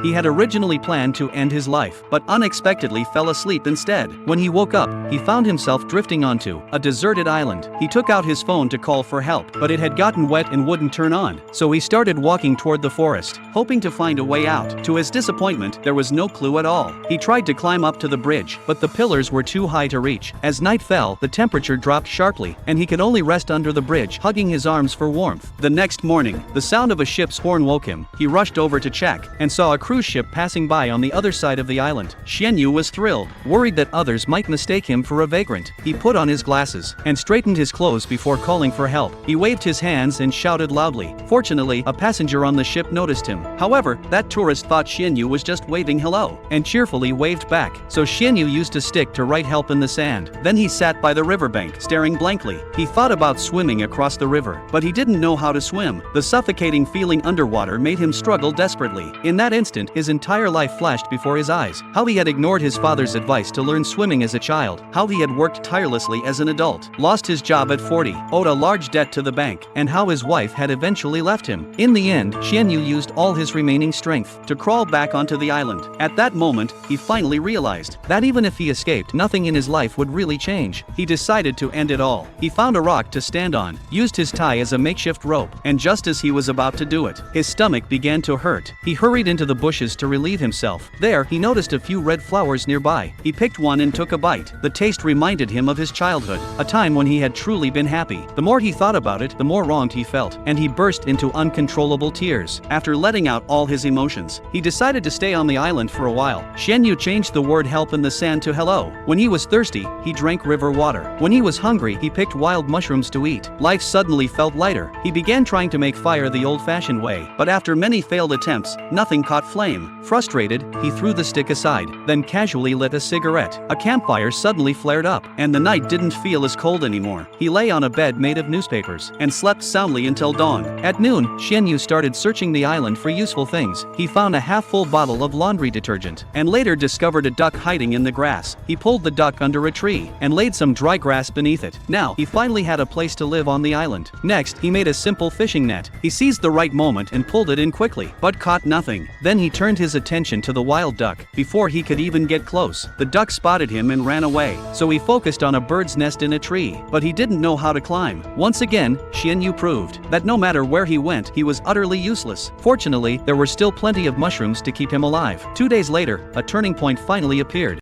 He had originally planned to end his life, but unexpectedly fell asleep instead. When he woke up, he found himself drifting onto a deserted island. He took out his phone to call for help, but it had gotten wet and wouldn't turn on, so he started walking toward the forest, hoping to find a way out. To his disappointment, there was no clue at all. He tried to climb up to the bridge, but the pillars were too high to reach. As night fell, the temperature dropped sharply, and he could only rest under the bridge, hugging his arms for warmth. The next morning, the sound of a ship's horn woke him. He rushed over to check, and saw a cruise ship passing by on the other side of the island. Xianyu was thrilled, worried that others might mistake him for a vagrant. He put on his glasses, and straightened his clothes before calling for help. He waved his hands and shouted loudly. Fortunately, a passenger on the ship noticed him. However, that tourist thought Xianyu was just waving hello, and cheerfully waved back. So Xianyu used a stick to write help in the sand. Then he sat by the riverbank, staring blankly. He thought about swimming across the river, but he didn't know how to swim. The suffocating feeling underwater made him struggle desperately. In that instant, his entire life flashed before his eyes. How he had ignored his father's advice to learn swimming as a child, how he had worked tirelessly as an adult, lost his job at 40, owed a large debt to the bank, and how his wife had eventually left him. In the end, Xianyu used all his remaining strength to crawl back onto the island. At that moment, he finally realized that even if he escaped, nothing in his life would really change. He decided to end it all. He found a rock to stand on, used his tie as a makeshift rope, and just as he was about to do it, his stomach began to hurt. He hurried into the bushes to relieve himself. There, he noticed a few red flowers nearby. He picked one and took a bite. The taste reminded him of his childhood, a time when he had truly been happy. The more he thought about it, the more wronged he felt, and he burst into uncontrollable tears. After letting out all his emotions, he decided to stay on the island for a while. Xianyu changed the word help in the sand to hello. When he was thirsty, he drank river water. When he was hungry, he picked wild mushrooms to eat. Life suddenly felt lighter. He began trying to make fire the old-fashioned way, but after many failed attempts, nothing caught flame. Frustrated, he threw the stick aside, then casually lit a cigarette. A campfire suddenly flared up, and the night didn't feel as cold anymore. He lay on a bed made of newspapers, and slept soundly until dawn. At noon, Xianyu started searching the island for useful things. He found a half-full bottle of laundry detergent, and later discovered a duck hiding in the grass. He pulled the duck under a tree, and laid some dry grass beneath it. Now, he finally had a place to live on the island. Next, he made a simple fishing net. He seized the right moment and pulled it in quickly, but caught nothing. Then he turned his attention to the wild duck. Before he could even get close, the duck spotted him and ran away. So he focused on a bird's nest in a tree, but he didn't know how to climb. Once again, Xianyu proved that no matter where he went, he was utterly useless. Fortunately, there were still plenty of mushrooms to keep him alive. 2 days later, a turning point finally appeared.